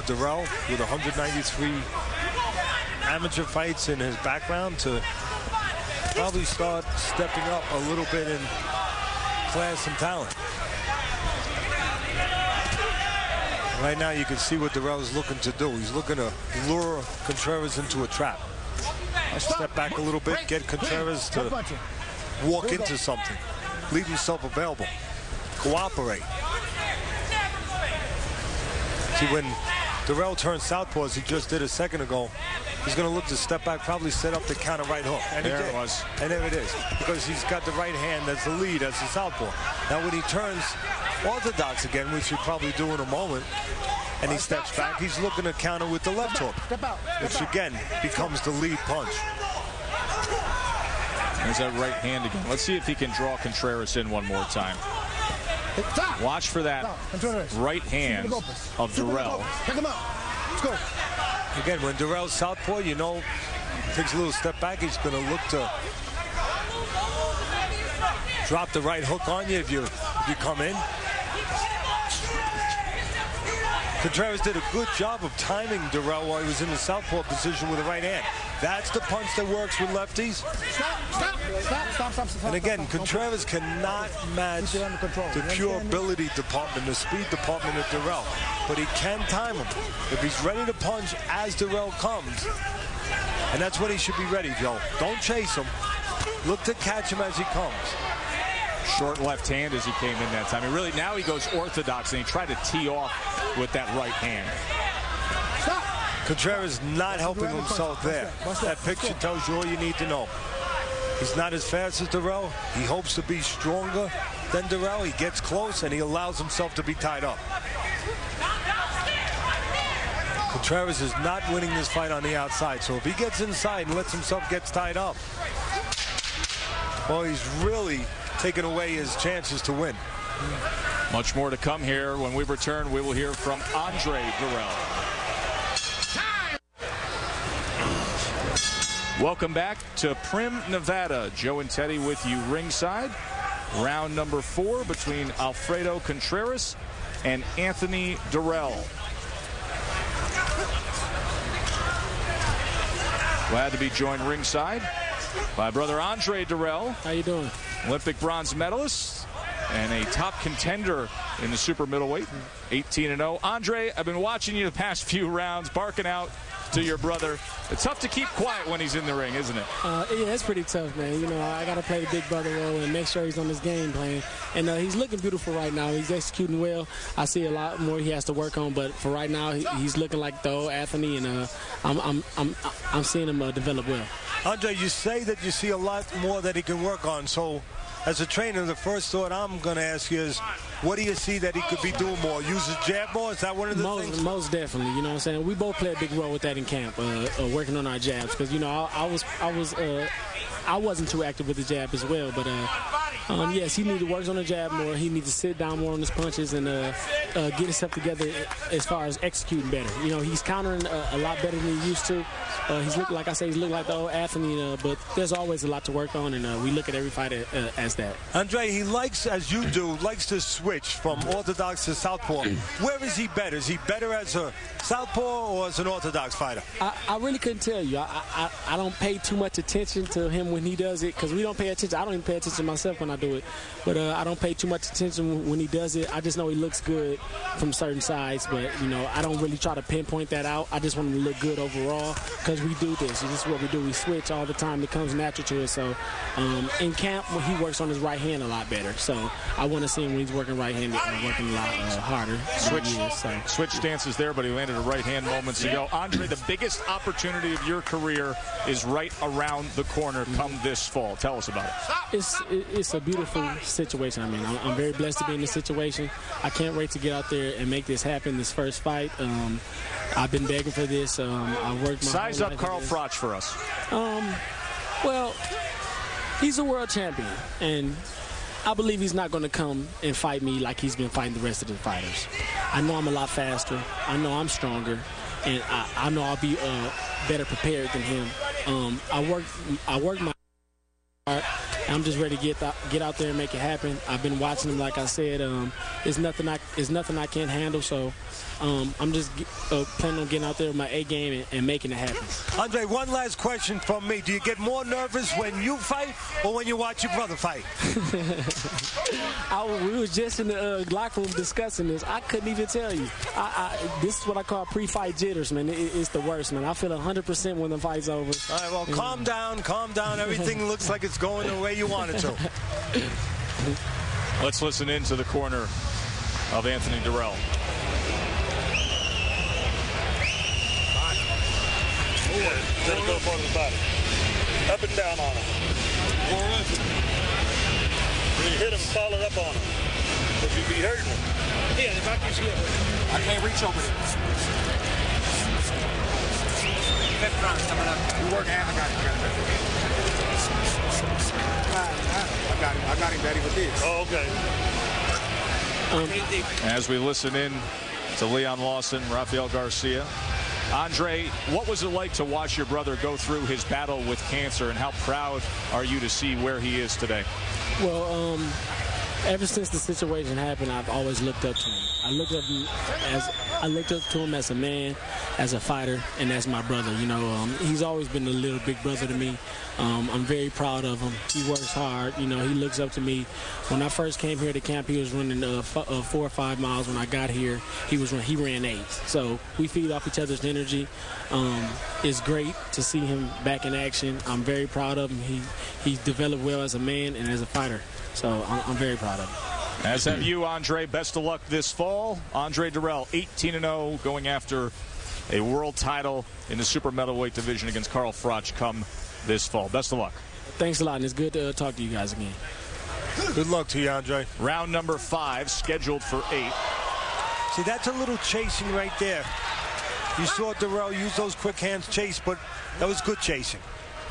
Dirrell, with 193 amateur fights in his background, to probably start stepping up a little bit in class and talent. Right now you can see what Dirrell is looking to do. He's looking to lure Contreras into a trap. Step back a little bit, get Contreras to walk into something, leave himself available, cooperate. See, when Dirrell turns southpaw, as he just did a second ago, he's going to look to step back, probably set up the counter right hook. And there it was. And there it is, because he's got the right hand as the lead as the southpaw. Now when he turns orthodox again, which he'll probably do in a moment, and he steps back, he's looking to counter with the left hook, which again becomes the lead punch. There's that right hand again. Let's see if he can draw Contreras in one more time. Watch for that right hand of Dirrell. Again, when Dirrell's southpaw, you know, takes a little step back, he's going to look to drop the right hook on you if you come in. Contreras did a good job of timing Dirrell while he was in the southpaw position with the right hand. That's the punch that works with lefties. And again, Contreras cannot match the pure ability department, the speed department of Dirrell, but he can time him. If he's ready to punch as Dirrell comes, and that's when he should be ready, Joe. Don't chase him. Look to catch him as he comes. Short left hand as he came in that time. Really, now he goes orthodox, and he tried to tee off with that right hand. Contreras not helping himself there. That picture tells you all you need to know. He's not as fast as Dirrell. He hopes to be stronger than Dirrell. He gets close, and he allows himself to be tied up. Contreras is not winning this fight on the outside, so if he gets inside and lets himself get tied up, well, he's really taking away his chances to win. Much more to come here. When we return, we will hear from Andre Dirrell. Welcome back to Prim, Nevada. Joe and Teddy with you ringside. Round number 4 between Alfredo Contreras and Anthony Dirrell. Glad to be joined ringside by brother Andre Dirrell. How you doing? Olympic bronze medalist and a top contender in the super middleweight, 18-0. Andre, I've been watching you the past few rounds, barking out to your brother. It's tough to keep quiet when he's in the ring, isn't it? Yeah, it's pretty tough, man. You know, I got to play the big brother role and make sure he's on his game plan. And he's looking beautiful right now. He's executing well. I see a lot more he has to work on, but for right now, he's looking like the old Anthony, and I'm seeing him develop well. Andre, you say that you see a lot more that he can work on. So, as a trainer, the first thought I'm going to ask you is, what do you see that he could be doing more? Use his jab more? Is that one of the things? Most definitely. You know what I'm saying? We both play a big role with that in camp, working on our jabs. Because, you know, I wasn't too active with the jab as well. But, yes, he needs to work on the jab more. He needs to sit down more on his punches and get himself together as far as executing better. You know, he's countering a lot better than he used to. He's looking, like I say, he's looking like the old Anthony, but there's always a lot to work on, and we look at every fight as that. Andre, he likes, as you do, likes to switch from orthodox to southpaw. Where is he better? Is he better as a southpaw or as an orthodox fighter? I really couldn't tell you. I don't pay too much attention to him when he does it, because we don't pay attention. I don't even pay attention to myself when I do it, but I don't pay too much attention when he does it. I just know he looks good from certain sides, but, you know, I don't really try to pinpoint that out. I just want him to look good overall, because we do this. This is what we do. We switch all the time. It comes natural to us. So in camp, when he works on his right hand a lot better. So I want to see him when he's working right-handed and working a lot harder. Switch stances there, but he landed a right hand moments ago. Andre, the biggest opportunity of your career is right around the corner come this fall. Tell us about it. It's a beautiful situation. I mean, I'm very blessed to be in this situation. I can't wait to get out there and make this happen, this first fight. I've been begging for this. I worked my Size up Carl Froch for us. Well, he's a world champion, and I believe he's not going to come and fight me like he's been fighting the rest of the fighters. I know I'm a lot faster. I know I'm stronger, and I know I'll be better prepared than him. I work my hard. I'm just ready to get out there and make it happen. I've been watching him, like I said. It's nothing I can't handle. So I'm just planning on getting out there with my A game and making it happen. Andre, one last question from me. Do you get more nervous when you fight or when you watch your brother fight? We was just in the locker room discussing this. I couldn't even tell you. This is what I call pre-fight jitters, man. It's the worst, man. I feel 100% when the fight's over. All right, well, calm down, calm down. Everything looks like it's going the way you want it to. Let's listen into the corner of Anthony Dirrell. Let it go for the body. Up and down on him. When you hit him, follow up on him. If you be hurting him. Yeah, if I can see it. I can't reach over there. Fifth round coming up. You work hand, I got him ready with this. Oh, okay. As we listen in to Leon Lawson, Rafael Garcia. Andre, what was it like to watch your brother go through his battle with cancer, and how proud are you to see where he is today? Well, ever since the situation happened, I've always looked up to him. I looked up to him as a man, as a fighter, and as my brother. You know, he's always been a little big brother to me. I'm very proud of him. He works hard. You know, he looks up to me. When I first came here to camp, he was running 4 or 5 miles. When I got here, he ran 8. So we feed off each other's energy. It's great to see him back in action. I'm very proud of him. He's developed well as a man and as a fighter. So I'm very proud of him. As have you, Andre. Best of luck this fall. Andre Dirrell, 18-0, going after a world title in the super middleweight division against Carl Froch come this fall. Best of luck. Thanks a lot, and it's good to talk to you guys again. Good luck to you, Andre. Round number 5, scheduled for 8. See, that's a little chasing right there. You saw Dirrell use those quick hands chase, but that was good chasing.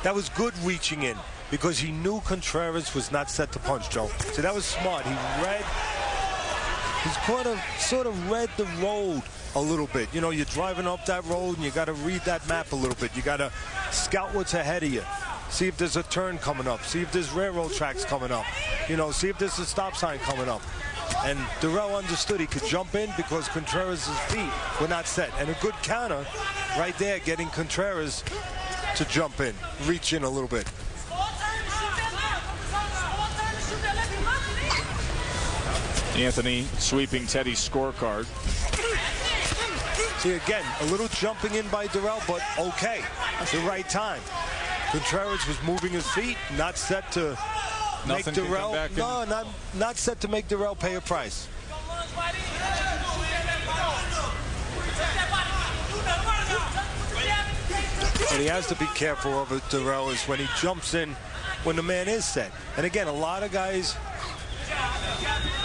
That was good reaching in, because he knew Contreras was not set to punch, Joe. So that was smart. He's sort of read the road a little bit. You know, you're driving up that road and you got to read that map a little bit. You got to scout what's ahead of you. See if there's a turn coming up. See if there's railroad tracks coming up. You know, see if there's a stop sign coming up. And Dirrell understood he could jump in because Contreras' feet were not set. And a good counter right there, getting Contreras to jump in, reach in a little bit. Anthony sweeping Teddy's scorecard. See, again, a little jumping in by Dirrell, but okay. At the right time. Contreras was moving his feet, not set to make Dirrell. No, not set to make Dirrell pay a price. What he has to be careful of with Dirrell is when he jumps in when the man is set. And again, a lot of guys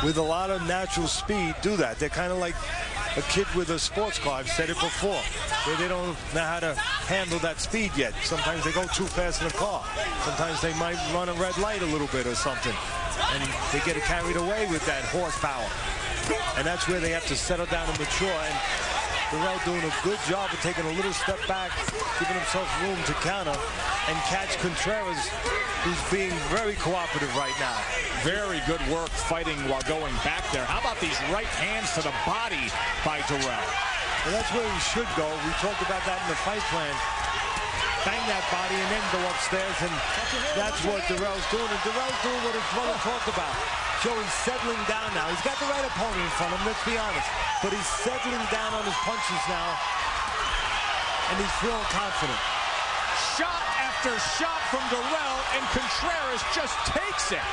with a lot of natural speed do that. They're kind of like a kid with a sports car. I've said it before. They don't know how to handle that speed yet. Sometimes they go too fast in the car. Sometimes they might run a red light a little bit or something. And they get carried away with that horsepower. And that's where they have to settle down and mature. And Dirrell doing a good job of taking a little step back, giving himself room to counter and catch Contreras, who's being very cooperative right now. Very good work fighting while going back there. How about these right hands to the body by Dirrell? Well, that's where he should go. We talked about that in the fight plan. Bang that body and then go upstairs, and that's what Dirrell's doing. And Dirrell's doing what his brother talked about. Joey's settling down now. He's got the right opponent in front of him, let's be honest. But he's settling down on his punches now, and he's feeling confident. Shot after shot from Dirrell, and Contreras just takes it.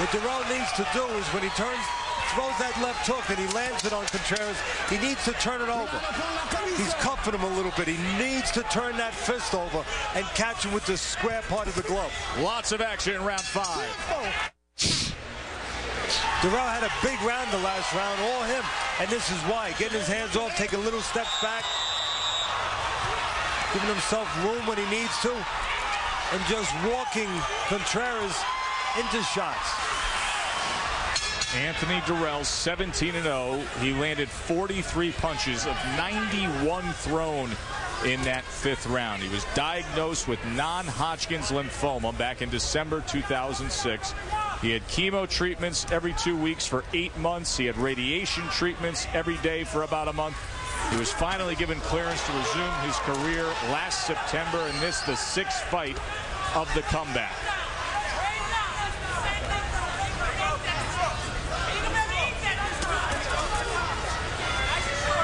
What Dirrell needs to do is when he throws that left hook and he lands it on Contreras, he needs to turn it over. He's cuffing him a little bit. He needs to turn that fist over and catch him with the square part of the glove. Lots of action in round 5. Dirrell had a big round the last round, all him. And this is why. Getting his hands off, taking little steps back, giving himself room when he needs to, and just walking Contreras into shots. Anthony Dirrell, 17-0. He landed 43 punches of 91 thrown in that 5th round. He was diagnosed with non-Hodgkin's lymphoma back in December 2006. He had chemo treatments every 2 weeks for 8 months. He had radiation treatments every day for about a month. He was finally given clearance to resume his career last September, and this the 6th fight of the comeback.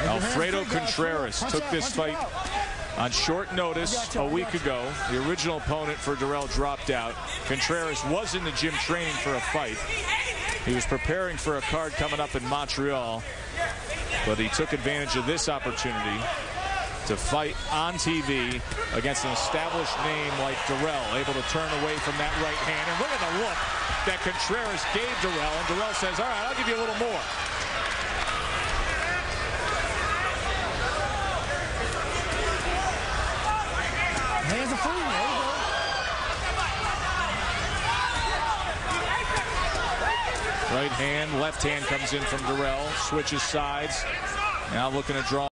Alfredo Contreras took this fight on short notice a week ago. The original opponent for Dirrell dropped out. Contreras was in the gym training for a fight. He was preparing for a card coming up in Montreal, but he took advantage of this opportunity to fight on TV against an established name like Dirrell, able to turn away from that right hand. And look at the look that Contreras gave Dirrell, and Dirrell says, all right, I'll give you a little more. Hands are free. There you go. Right hand, left hand comes in from Dirrell, switches sides. Now looking to draw.